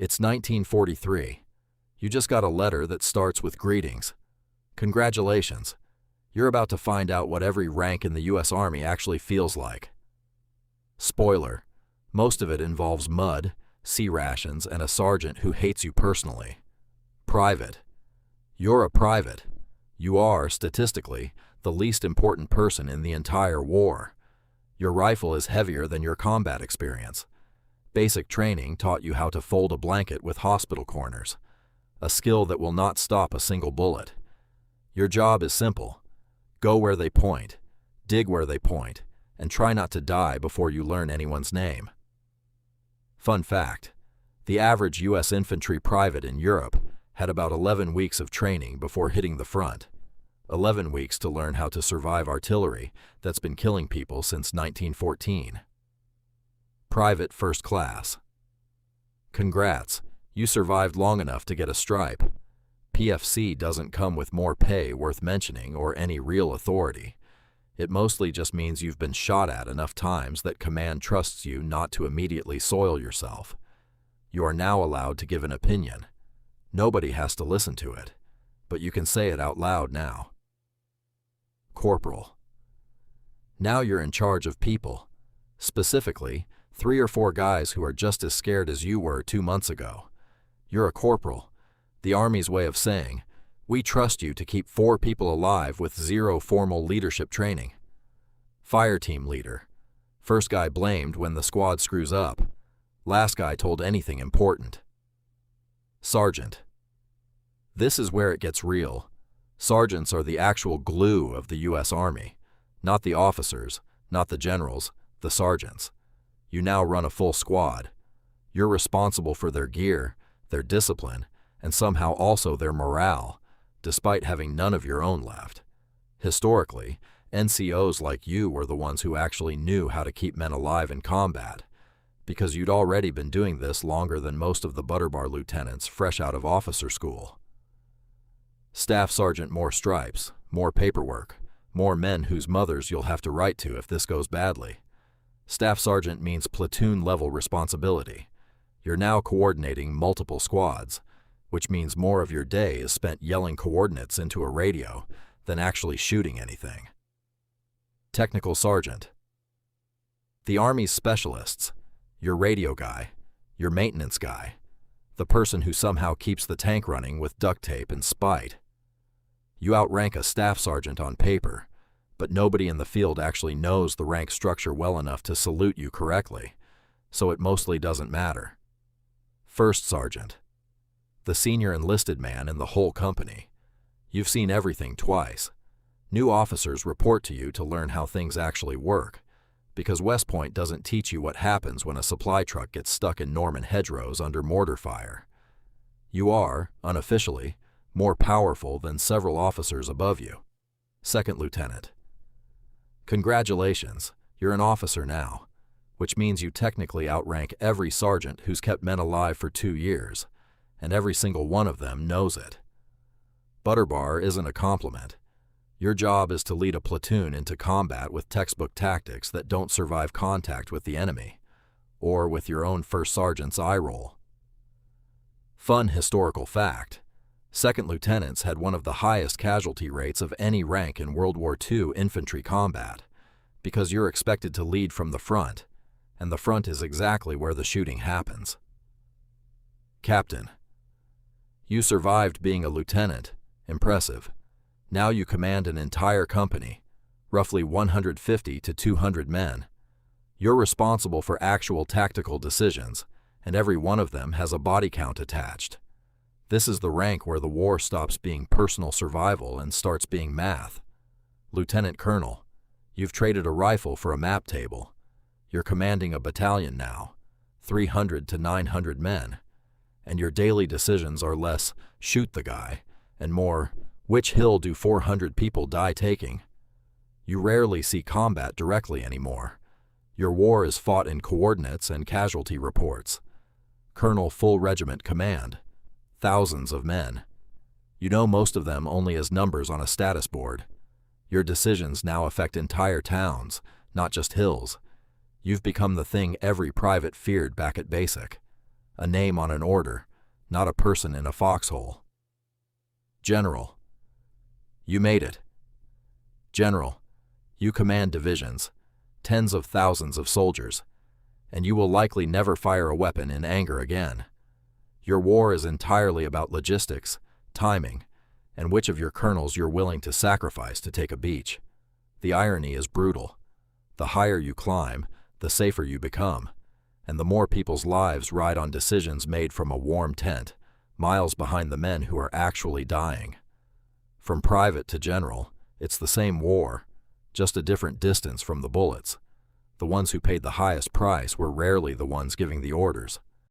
It's 1943. You just got a letter that starts with greetings. Congratulations. You're about to find out what every rank in the U.S. Army actually feels like. Spoiler, most of it involves mud, sea rations, and a sergeant who hates you personally. Private. You're a private. You are, statistically, the least important person in the entire war. Your rifle is heavier than your combat experience. Basic training taught you how to fold a blanket with hospital corners, a skill that will not stop a single bullet. Your job is simple. Go where they point, dig where they point, and try not to die before you learn anyone's name. Fun fact, the average U.S. infantry private in Europe had about 11 weeks of training before hitting the front. 11 weeks to learn how to survive artillery that's been killing people since 1914. Private First Class. Congrats, you survived long enough to get a stripe. PFC doesn't come with more pay worth mentioning or any real authority. It mostly just means you've been shot at enough times that command trusts you not to immediately soil yourself. You are now allowed to give an opinion. Nobody has to listen to it, but you can say it out loud now. Corporal. Now you're in charge of people. Specifically, 3 or 4 guys who are just as scared as you were 2 months ago. You're a corporal, the Army's way of saying, we trust you to keep 4 people alive with 0 formal leadership training. Fire team leader. First guy blamed when the squad screws up. Last guy told anything important. Sergeant. This is where it gets real. Sergeants are the actual glue of the U.S. Army, not the officers, not the generals, the sergeants. You now run a full squad. You're responsible for their gear, their discipline, and somehow also their morale, despite having none of your own left. Historically, NCOs like you were the ones who actually knew how to keep men alive in combat, because you'd already been doing this longer than most of the butterbar lieutenants fresh out of officer school. Staff Sergeant, more stripes, more paperwork, more men whose mothers you'll have to write to if this goes badly. Staff Sergeant means platoon-level responsibility. You're now coordinating multiple squads, which means more of your day is spent yelling coordinates into a radio than actually shooting anything. Technical Sergeant. The Army's specialists, your radio guy, your maintenance guy, the person who somehow keeps the tank running with duct tape and spite. You outrank a staff sergeant on paper, but nobody in the field actually knows the rank structure well enough to salute you correctly, so it mostly doesn't matter. First Sergeant. The senior enlisted man in the whole company. You've seen everything twice. New officers report to you to learn how things actually work, because West Point doesn't teach you what happens when a supply truck gets stuck in Norman hedgerows under mortar fire. You are, unofficially, more powerful than several officers above you. Second Lieutenant. Congratulations, you're an officer now, which means you technically outrank every sergeant who's kept men alive for 2 years, and every single one of them knows it. Butterbar isn't a compliment. Your job is to lead a platoon into combat with textbook tactics that don't survive contact with the enemy, or with your own first sergeant's eye roll. Fun historical fact. Second lieutenants had one of the highest casualty rates of any rank in World War II infantry combat, because you're expected to lead from the front, and the front is exactly where the shooting happens. Captain. You survived being a lieutenant. Impressive. Now you command an entire company, roughly 150 to 200 men. You're responsible for actual tactical decisions, and every one of them has a body count attached. This is the rank where the war stops being personal survival and starts being math. Lieutenant Colonel, you've traded a rifle for a map table. You're commanding a battalion now, 300 to 900 men, and your daily decisions are less shoot the guy and more which hill do 400 people die taking. You rarely see combat directly anymore. Your war is fought in coordinates and casualty reports. Colonel full regiment command. Thousands of men. You know most of them only as numbers on a status board. Your decisions now affect entire towns, not just hills. You've become the thing every private feared back at basic. a name on an order, not a person in a foxhole. General. You made it. General, you command divisions, tens of thousands of soldiers, and you will likely never fire a weapon in anger again. Your war is entirely about logistics, timing, and which of your colonels you're willing to sacrifice to take a beach. The irony is brutal. The higher you climb, the safer you become, and the more people's lives ride on decisions made from a warm tent, miles behind the men who are actually dying. From private to general, it's the same war, just a different distance from the bullets. The ones who paid the highest price were rarely the ones giving the orders.